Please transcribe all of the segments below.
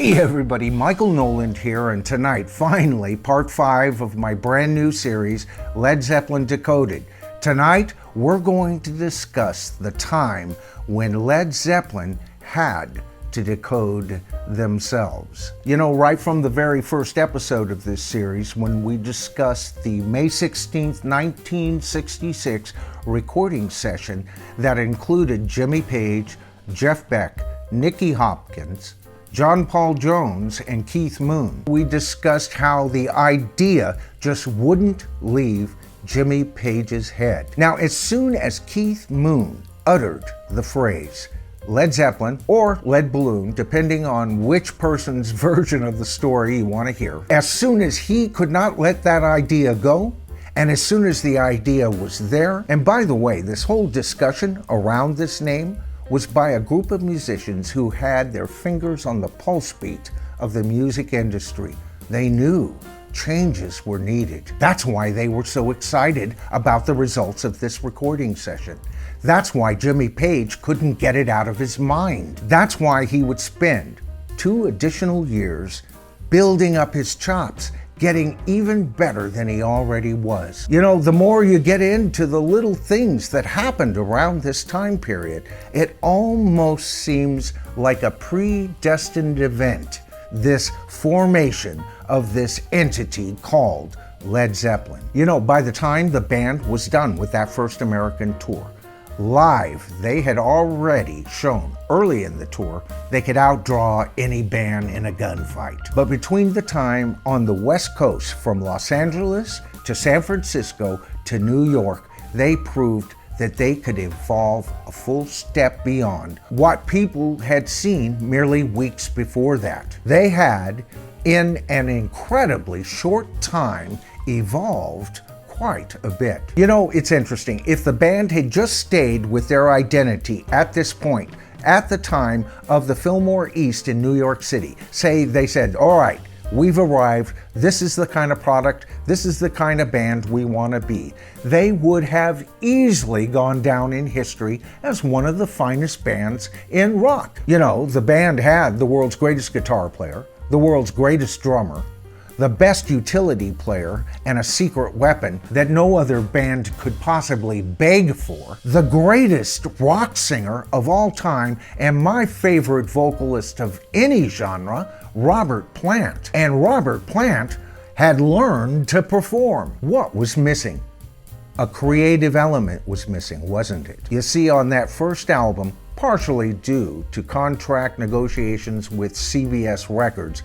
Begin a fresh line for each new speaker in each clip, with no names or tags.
Hey everybody, Michael Noland here, and tonight, finally, part 5 of my brand new series, Led Zeppelin Decoded. Tonight, we're going to discuss the time when Led Zeppelin had to decode themselves. You know, right from the very first episode of this series, when we discussed the May 16th, 1966 recording session that included Jimmy Page, Jeff Beck, Nicky Hopkins, John Paul Jones, and Keith Moon. We discussed how the idea just wouldn't leave Jimmy Page's head. Now, as soon as Keith Moon uttered the phrase Led Zeppelin or Lead Balloon, depending on which person's version of the story you want to hear, as soon as he could not let that idea go, and as soon as the idea was there, and by the way, this whole discussion around this name was by a group of musicians who had their fingers on the pulse beat of the music industry. They knew changes were needed. That's why they were so excited about the results of this recording session. That's why Jimmy Page couldn't get it out of his mind. That's why he would spend 2 additional years building up his chops, getting even better than he already was. You know, the more you get into the little things that happened around this time period, it almost seems like a predestined event, this formation of this entity called Led Zeppelin. You know, by the time the band was done with that first American tour, live, they had already shown early in the tour they could outdraw any band in a gunfight. But between the time on the West Coast from Los Angeles to San Francisco to New York, they proved that they could evolve a full step beyond what people had seen merely weeks before that. They had, in an incredibly short time, evolved quite a bit. You know, it's interesting. If the band had just stayed with their identity at this point, at the time of the Fillmore East in New York City, say they said, all right, we've arrived, this is the kind of product, this is the kind of band we want to be, they would have easily gone down in history as one of the finest bands in rock. You know, the band had the world's greatest guitar player, the world's greatest drummer, the best utility player, and a secret weapon that no other band could possibly beg for, the greatest rock singer of all time, and my favorite vocalist of any genre, Robert Plant. And Robert Plant had learned to perform. What was missing? A creative element was missing, wasn't it? You see, on that first album, partially due to contract negotiations with CBS Records,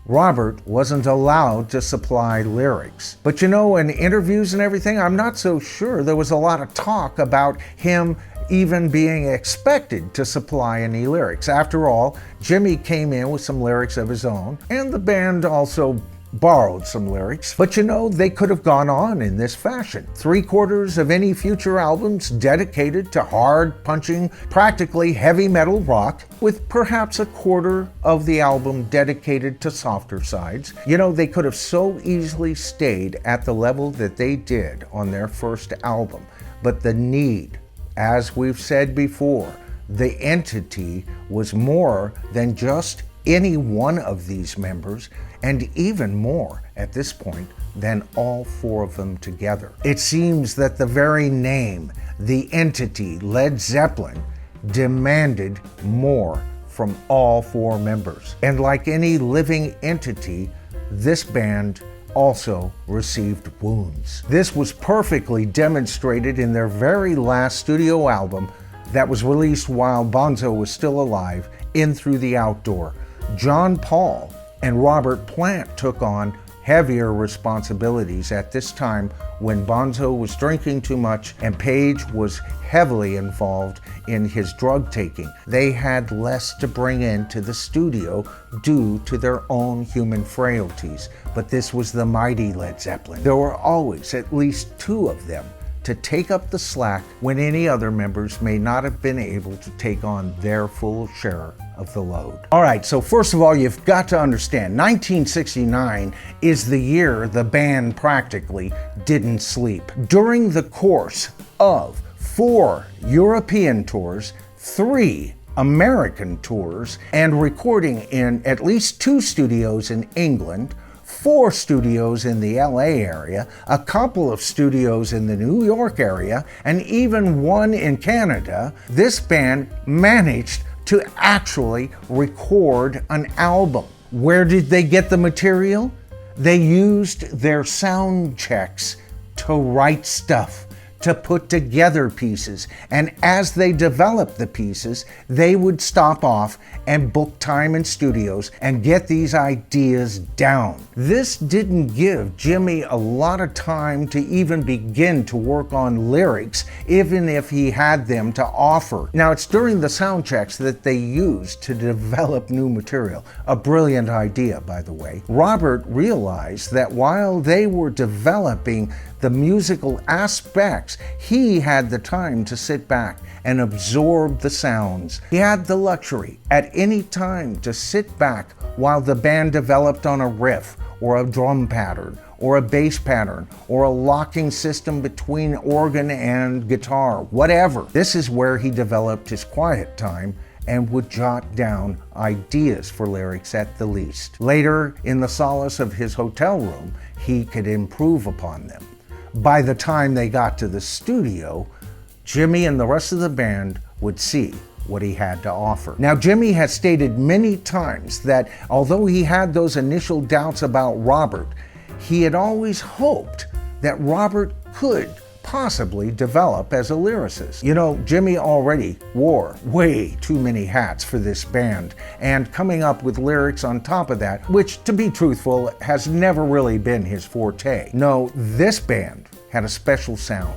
Robert wasn't allowed to supply lyrics. But you know, in interviews and everything, I'm not so sure there was a lot of talk about him even being expected to supply any lyrics. After all, Jimmy came in with some lyrics of his own, and the band also borrowed some lyrics. But you know, they could have gone on in this fashion. 3/4 of any future albums dedicated to hard-punching, practically heavy metal rock, with perhaps 1/4 of the album dedicated to softer sides. You know, they could have so easily stayed at the level that they did on their first album. But the need, as we've said before, the entity was more than just any one of these members, and even more at this point than all 4 of them together. It seems that the very name, the entity Led Zeppelin, demanded more from all 4 members. And like any living entity, this band also received wounds. This was perfectly demonstrated in their very last studio album that was released while Bonzo was still alive, In Through the Outdoor. John Paul and Robert Plant took on heavier responsibilities at this time when Bonzo was drinking too much and Page was heavily involved in his drug taking. They had less to bring into the studio due to their own human frailties. But this was the mighty Led Zeppelin. There were always at least 2 of them to take up the slack when any other members may not have been able to take on their full share of the load. All right, so first of all, you've got to understand, 1969 is the year the band practically didn't sleep. During the course of 4 European tours, 3 American tours and recording in at least 2 studios in England, 4 studios in the LA area, a couple of studios in the New York area, and even 1 in Canada, this band managed to actually record an album. Where did they get the material? They used their sound checks to write stuff, to put together pieces, and as they developed the pieces, they would stop off and book time in studios and get these ideas down. This didn't give Jimmy a lot of time to even begin to work on lyrics, even if he had them to offer. Now, it's during the sound checks that they used to develop new material. A brilliant idea, by the way. Robert realized that while they were developing the musical aspects, he had the time to sit back and absorb the sounds. He had the luxury at any time to sit back while the band developed on a riff or a drum pattern or a bass pattern or a locking system between organ and guitar, whatever. This is where he developed his quiet time and would jot down ideas for lyrics at the least. Later, in the solace of his hotel room, he could improve upon them. By the time they got to the studio, Jimmy and the rest of the band would see what he had to offer. Now, Jimmy has stated many times that although he had those initial doubts about Robert, he had always hoped that Robert could possibly develop as a lyricist. You know, Jimmy already wore way too many hats for this band, and coming up with lyrics on top of that, which, to be truthful, has never really been his forte. No, this band had a special sound.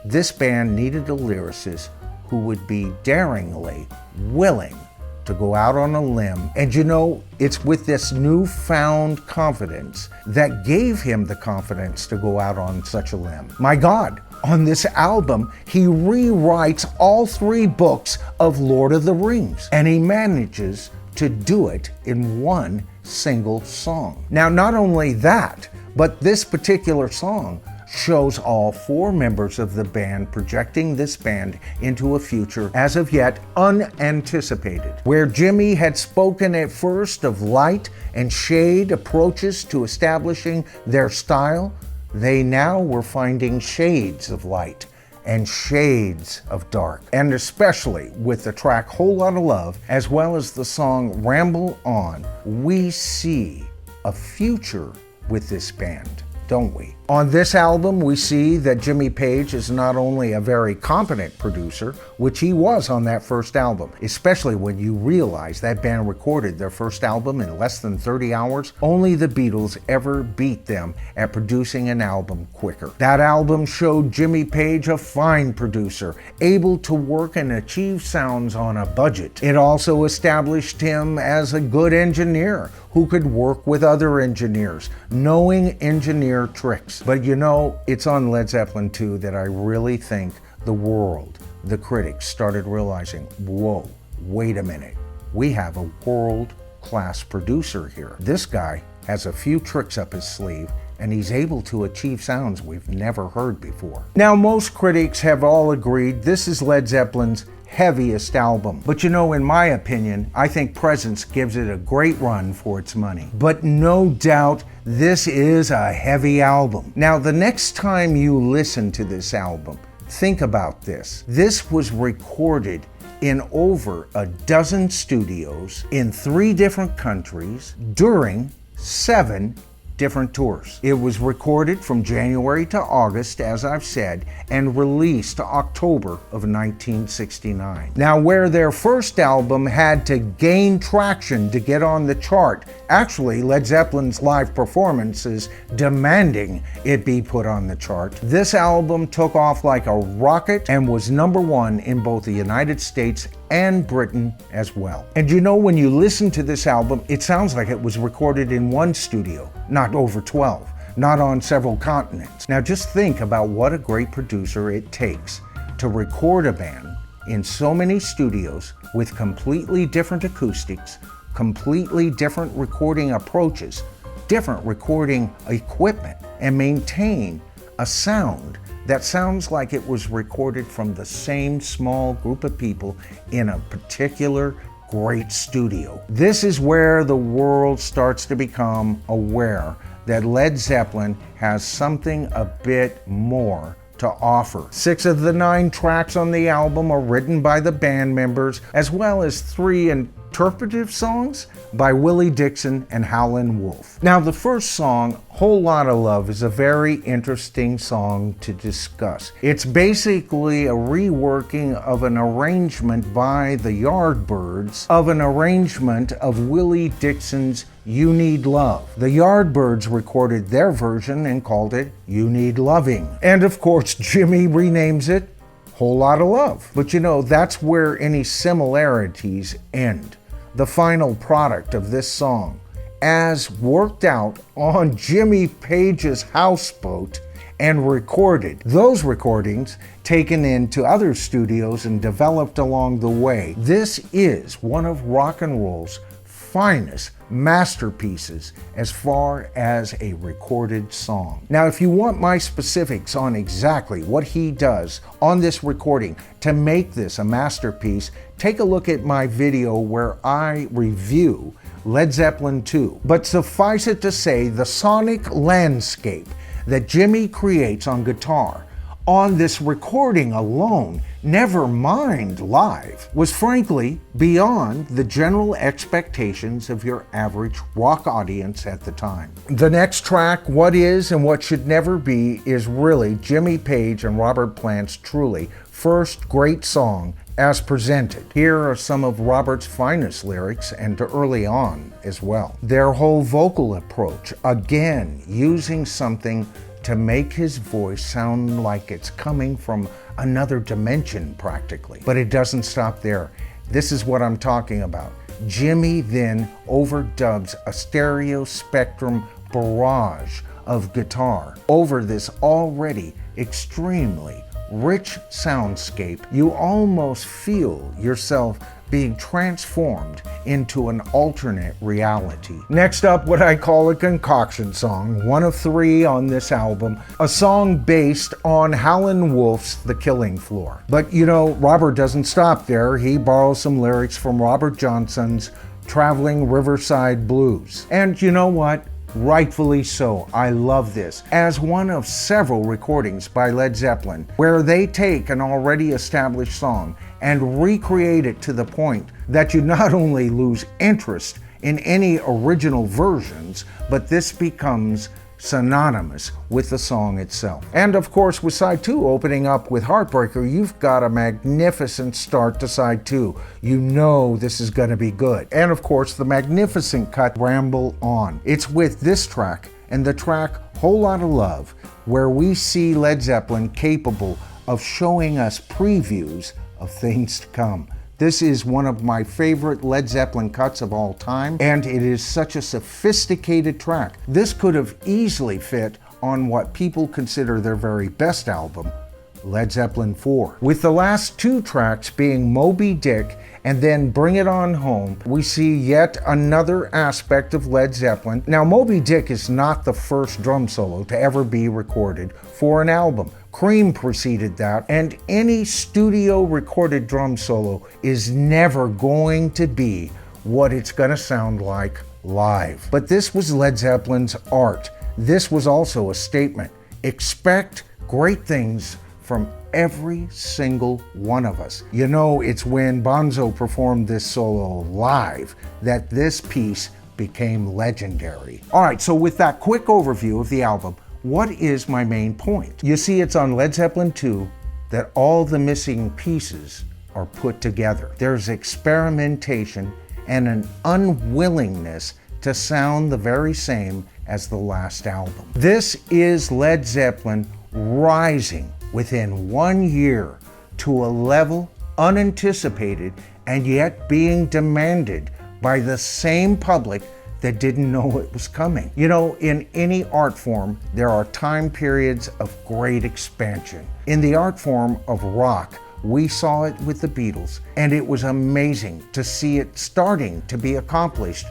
This band needed a lyricist who would be daringly willing to go out on a limb. And you know, it's with this newfound confidence that gave him the confidence to go out on such a limb. My God, on this album, he rewrites all 3 books of Lord of the Rings, and he manages to do it in one single song. Now, not only that, but this particular song shows all 4 members of the band projecting this band into a future as of yet unanticipated. Where Jimmy had spoken at first of light and shade approaches to establishing their style, they now were finding shades of light and shades of dark. And especially with the track Whole Lotta Love, as well as the song Ramble On, we see a future with this band, don't we? On this album, we see that Jimmy Page is not only a very competent producer, which he was on that first album, especially when you realize that band recorded their first album in less than 30 hours. Only the Beatles ever beat them at producing an album quicker. That album showed Jimmy Page a fine producer, able to work and achieve sounds on a budget. It also established him as a good engineer who could work with other engineers, knowing engineer tricks. But you know, it's on Led Zeppelin 2 that I really think the world, the critics, started realizing, whoa, wait a minute. We have a world-class producer here. This guy has a few tricks up his sleeve, and he's able to achieve sounds we've never heard before. Now, most critics have all agreed this is Led Zeppelin's heaviest album. But you know, in my opinion, I think Presence gives it a great run for its money. But no doubt, this is a heavy album. Now, the next time you listen to this album, think about this. This was recorded in over a dozen studios in 3 different countries during 7 different tours. It was recorded from January to August, as I've said, and released October of 1969. Now, where their first album had to gain traction to get on the chart, actually Led Zeppelin's live performances demanding it be put on the chart, this album took off like a rocket and was #1 in both the United States and Britain as well. And you know, when you listen to this album, it sounds like it was recorded in 1 studio, not over 12, not on several continents. Now just think about what a great producer it takes to record a band in so many studios with completely different acoustics, completely different recording approaches, different recording equipment, and maintain a sound that sounds like it was recorded from the same small group of people in a particular great studio. This is where the world starts to become aware that Led Zeppelin has something a bit more to offer. 6 of the 9 tracks on the album are written by the band members, as well as 3 interpretive songs by Willie Dixon and Howlin' Wolf. Now, the first song, Whole Lotta Love, is a very interesting song to discuss. It's basically a reworking of an arrangement by the Yardbirds of an arrangement of Willie Dixon's You Need Love. The Yardbirds recorded their version and called it You Need Loving. And of course, Jimmy renames it Whole Lotta Love. But you know, that's where any similarities end. The final product of this song, as worked out on Jimmy Page's houseboat and recorded. Those recordings taken into other studios and developed along the way. This is one of rock and roll's finest masterpieces as far as a recorded song. Now, if you want my specifics on exactly what he does on this recording to make this a masterpiece, take a look at my video where I review Led Zeppelin 2. But suffice it to say, the sonic landscape that Jimmy creates on guitar on this recording alone, never mind live, was frankly beyond the general expectations of your average rock audience at the time. The next track, What Is and What Should Never Be, is really Jimmy Page and Robert Plant's truly first great song as presented. Here are some of Robert's finest lyrics, and early on as well. Their whole vocal approach, again using something to make his voice sound like it's coming from another dimension practically. But it doesn't stop there. This is what I'm talking about. Jimmy then overdubs a stereo spectrum barrage of guitar over this already extremely rich soundscape. You almost feel yourself being transformed into an alternate reality. Next up, what I call a concoction song, one of 3 on this album, a song based on Howlin' Wolf's The Killing Floor. But you know, Robert doesn't stop there. He borrows some lyrics from Robert Johnson's Traveling Riverside Blues. And you know what? Rightfully so. I love this as one of several recordings by Led Zeppelin where they take an already established song and recreate it to the point that you not only lose interest in any original versions, but this becomes synonymous with the song itself. And of course, with side 2 opening up with Heartbreaker, you've got a magnificent start to side 2. You know this is going to be good. And of course, the magnificent cut, Ramble On. It's with this track and the track Whole Lotta Love where we see Led Zeppelin capable of showing us previews of things to come. This is one of my favorite Led Zeppelin cuts of all time, and it is such a sophisticated track. This could have easily fit on what people consider their very best album, Led Zeppelin 4. With the last 2 tracks being Moby Dick and then Bring It On Home, we see yet another aspect of Led Zeppelin. Now, Moby Dick is not the first drum solo to ever be recorded for an album. Cream preceded that, and any studio recorded drum solo is never going to be what it's going to sound like live. But this was Led Zeppelin's art. This was also a statement. Expect great things from every single one of us. You know, it's when Bonzo performed this solo live that this piece became legendary. All right, so with that quick overview of the album, what is my main point? You see, it's on Led Zeppelin 2 that all the missing pieces are put together. There's experimentation and an unwillingness to sound the very same as the last album. This is Led Zeppelin rising within 1 year to a level unanticipated and yet being demanded by the same public that didn't know it was coming. You know, in any art form, there are time periods of great expansion. In the art form of rock, we saw it with the Beatles, and it was amazing to see it starting to be accomplished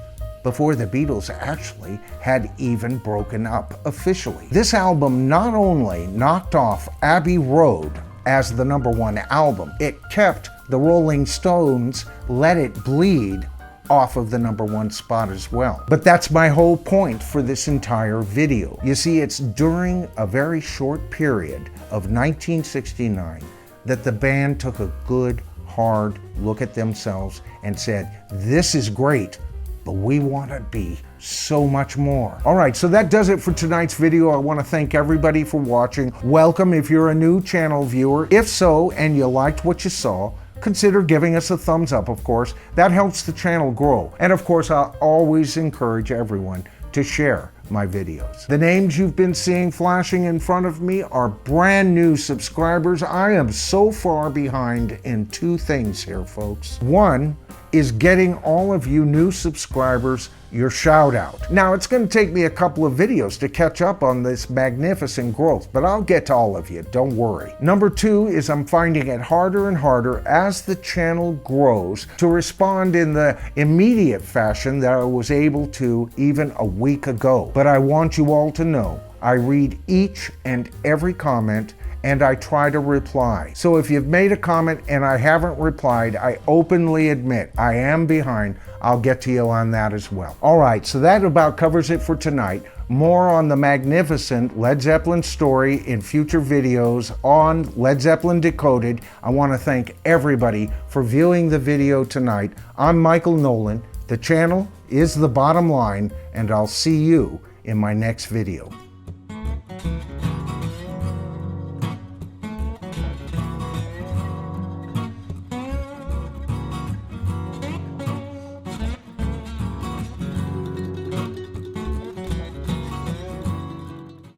before the Beatles actually had even broken up officially. This album not only knocked off Abbey Road as the #1 album, it kept the Rolling Stones' Let It Bleed off of the #1 spot as well. But that's my whole point for this entire video. You see, it's during a very short period of 1969 that the band took a good, hard look at themselves and said, this is great, but we want to be so much more. All right, so that does it for tonight's video. I want to thank everybody for watching. Welcome if you're a new channel viewer. If so, and you liked what you saw, consider giving us a thumbs up, of course. That helps the channel grow. And of course, I always encourage everyone to share my videos. The names you've been seeing flashing in front of me are brand new subscribers. I am so far behind in two things here, folks. One is getting all of you new subscribers your shout out. Now, it's going to take me a couple of videos to catch up on this magnificent growth, but I'll get to all of you, don't worry. Number two is I'm finding it harder and harder as the channel grows to respond in the immediate fashion that I was able to even a week ago. But I want you all to know I read each and every comment and I try to reply. So if you've made a comment and I haven't replied, I openly admit I am behind. I'll get to you on that as well. All right, so that about covers it for tonight. More on the magnificent Led Zeppelin story in future videos on Led Zeppelin Decoded. I want to thank everybody for viewing the video tonight. I'm Michael Nolan. The channel is the bottom line, and I'll see you in my next video.